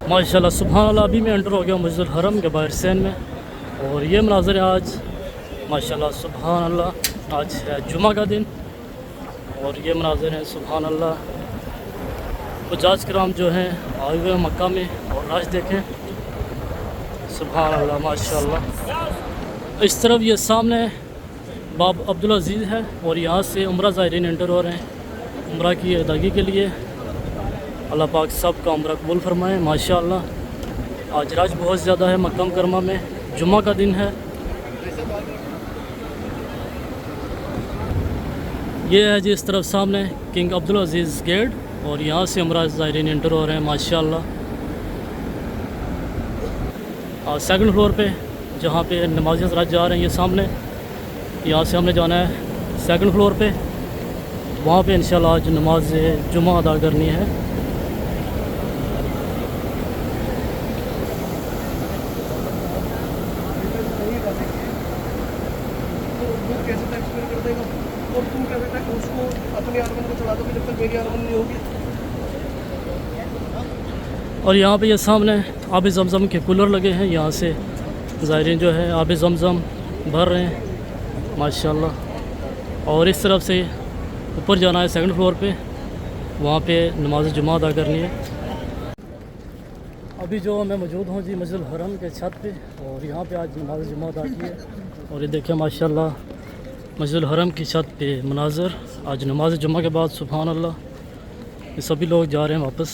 माशाल्लाह सुभान अल्लाह। अभी मैं एंटर हो गया मस्जिद हरम के बाहर सैन में, और ये मनाज़र है आज माशाल्लाह सुभान अल्लाह। आज है जुमा का दिन और ये मनाज़र हैं सुभान अल्लाह। हुज्जाज किराम जो हैं आए हुए मक्का में, और आज देखें सुभान अल्लाह माशाल्लाह। इस तरफ ये सामने बाब अब्दुल अज़ीज़ है, और यहाँ से उम्रा ज़ायरीन एंटर हो रहे हैं उम्रा की अदायगी के लिए। अल्लाह पाक सब का उम्रा कबूल फरमाए माशाअल्लाह। आज रश बहुत ज़्यादा है मक्का मुकरमा में, जुम्मा का दिन है। ये है जी इस तरफ सामने किंग अब्दुल अज़ीज़ गेट, और यहाँ से उम्रा ज़ायरीन एंटर हो रहे हैं माशाअल्लाह। सेकंड फ्लोर पे जहाँ पे नमाज़ी हज़रात जा रहे हैं, ये सामने यहाँ से हमने जाना है सेकंड फ्लोर पे। वहाँ पे इंशाल्लाह आज नमाज जुमा अदा करनी है। और यहाँ पे ये सामने आब ज़मज़म के कूलर लगे हैं, यहाँ से ज़ायरीन जो है आब ज़मज़म भर रहे हैं माशाल्लाह। और इस तरफ से ऊपर जाना है सेकंड फ्लोर पे, वहाँ पे नमाज जुमा अदा करनी है। अभी जो मैं मौजूद हूँ जी मस्जिद हरम के छत पे, और यहाँ पे आज नमाज जुमा अदा की है। और ये देखें माशाल्लाह मस्जिद हरम की छत पे मनाज़र आज नमाज जुमा के बाद सुभान अल्लाह। ये सभी लोग जा रहे हैं वापस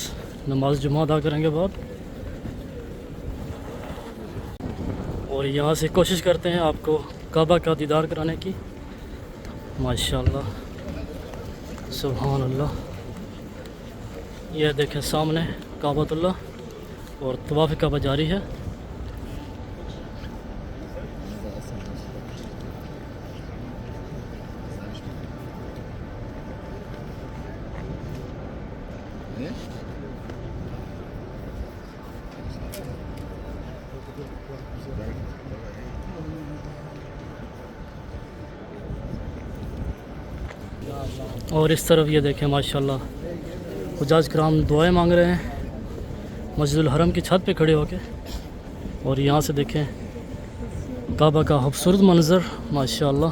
नमाज जुमा अदा करेंगे बाद। और यहाँ से कोशिश करते हैं आपको काबा का दीदार कराने की माशाल्लाह सुभान अल्लाह। यह देखें सामने काबतुल्लाह, और तवाफ़ काबा जारी है। और इस तरफ ये देखें माशाल्लाह हुज्जाज किराम दुआएं मांग रहे हैं मस्जिद हरम की छत पे खड़े होके। और यहाँ से देखें काबा का खूबसूरत मंज़र माशाल्लाह।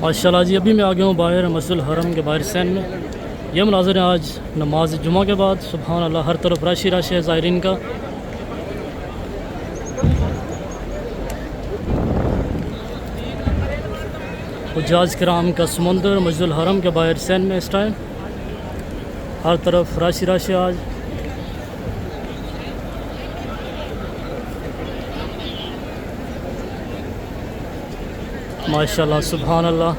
माशाल्लाह जी। अभी मैं आ गया हूँ बाहर मस्जिद हरम के बाहर सैन में। यह मनाज़र है आज नमाज जुमा के बाद सुभान अल्लाह। हर तरफ रश ही रश है ज़ायरीन का। हुज्जाज किराम का समुंदर मस्जिद हरम के बाहर सैन में इस टाइम हर तरफ रश ही रश है आज। माशाल्लाह सुभान अल्लाह।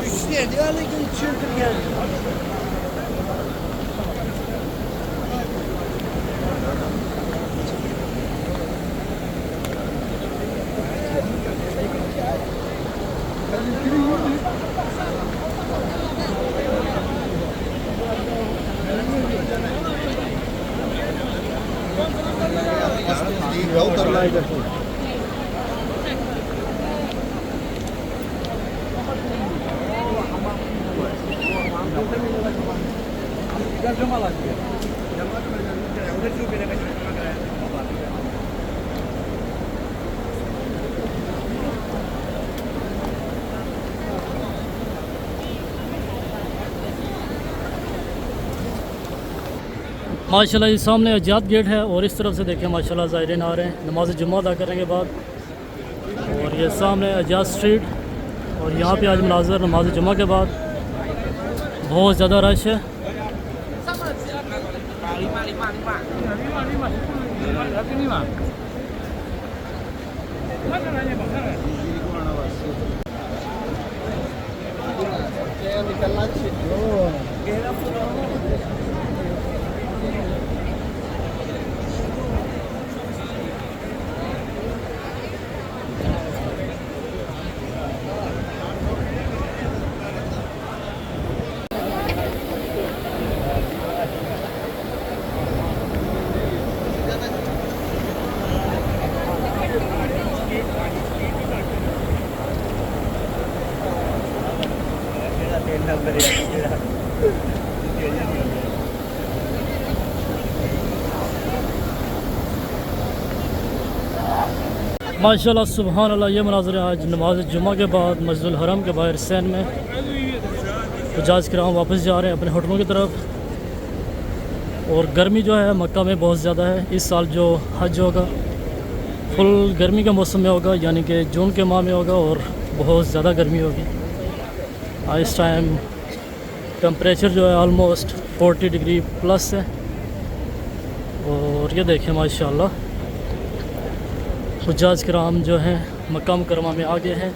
İşte diyorlar ki çılgın geldi. माशाल्लाह ये सामने अजात गेट है और इस तरफ से देखें माशाल्लाह ज़ायरीन आ रहे हैं नमाज जुम्मा अदा करने के बाद। और ये सामने अजात स्ट्रीट और यहाँ पे आज मुनाज़र नमाज जुम्मा के बाद बहुत ज़्यादा रश है। माशाल्लाह सुभान अल्लाह ये मनाज़र आज नमाज जुम्मा के बाद मस्जिदुल हरम के बाहर सैन में हुज्जाज किराम वापस जा रहे हैं अपने होटलों की तरफ। और गर्मी जो है मक्का में बहुत ज़्यादा है। इस साल जो हज होगा फुल गर्मी के मौसम में होगा, यानी कि जून के माह में होगा और बहुत ज़्यादा गर्मी होगी। इस टाइम टेम्परेचर जो है ऑलमोस्ट 40 डिग्री प्लस है। और ये देखें माशाल्लाह हुज्जाज किराम जो हैं मक्का मुकरमा में आ गए हैं।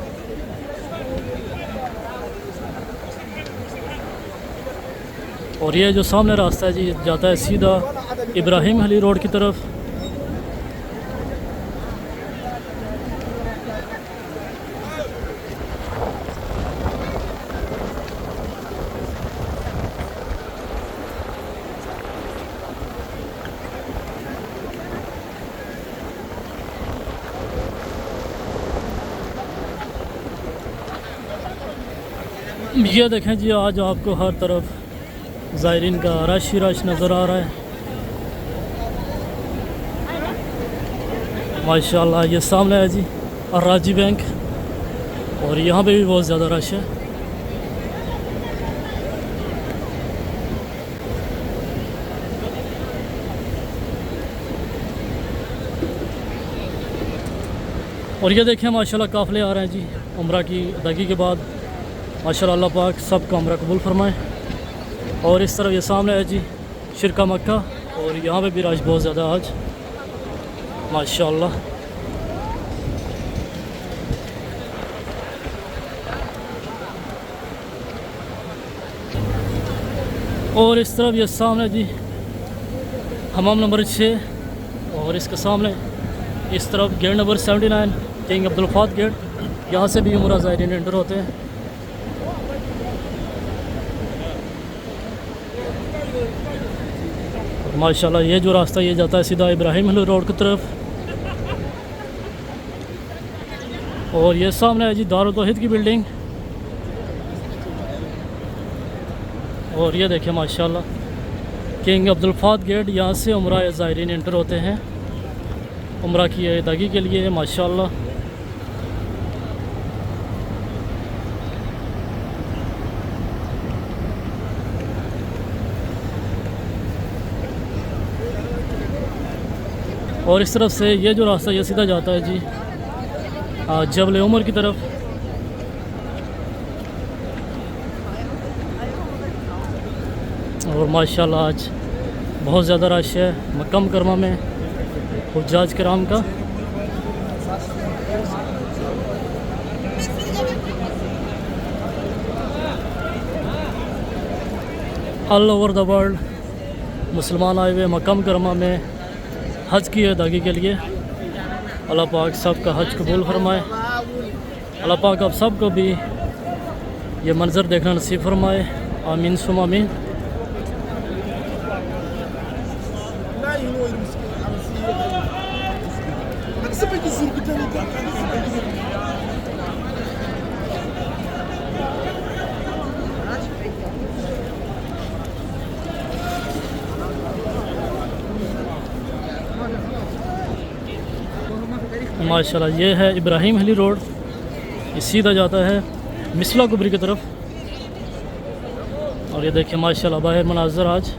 और ये जो सामने रास्ता है जी जाता है सीधा इब्राहिम अली रोड की तरफ। ये देखें जी आज आपको हर तरफ ज़ायरीन का रश ही रश नज़र आ रहा है माशाल्लाह। ये सामने है जी अर्राजी बैंक और यहाँ पे भी बहुत ज़्यादा रश है। और ये देखें माशाल्लाह काफ़िले आ रहे हैं जी उम्रा की अदायगी के बाद। माशाल्लाह अल्लाह पाक सबका उम्रा कबूल फरमाए। और इस तरफ ये सामने है जी शिरका मक्का और यहाँ पे भी रश बहुत ज़्यादा आज माशाल्लाह। और इस तरफ ये सामने जी हमाम नंबर 6 और इसके सामने इस तरफ गेट नंबर 79 किंग अब्दुल फात गेट, यहाँ से भी उम्रा ज़ायरीन एंटर होते हैं। माशाल्लाह ये जो रास्ता ये जाता है सीधा इब्राहिम अली रोड की तरफ। और ये सामने है जी दारुल तौहीद की बिल्डिंग। और ये देखिए माशाल्लाह किंग अब्दुल फात गेट, यहाँ से उम्रा ज़ायरीन एंटर होते हैं उम्रा की अदायगी के लिए माशाल्लाह। और इस तरफ से ये जो रास्ता ये सीधा जाता है जी जबल उमर की तरफ। और माशाल्लाह आज बहुत ज़्यादा रश है मक्का मुकरमा में हुज्जाज किराम का। ऑल ओवर द वर्ल्ड मुसलमान आए हुए मक्का मुकरमा में हज की अदायगी के लिए। अल्लाह पाक सब का हज कबूल फरमाए। अल्लाह पाक आप सब को भी ये मंज़र देखना नसीब फरमाए। आमीन सुम आमीन। माशाल्लाह ये है इब्राहिम हली रोड, ये सीधा जाता है मिसला कुबरी की तरफ। और ये देखिए माशाल्लाह बाहर मनाज़र आज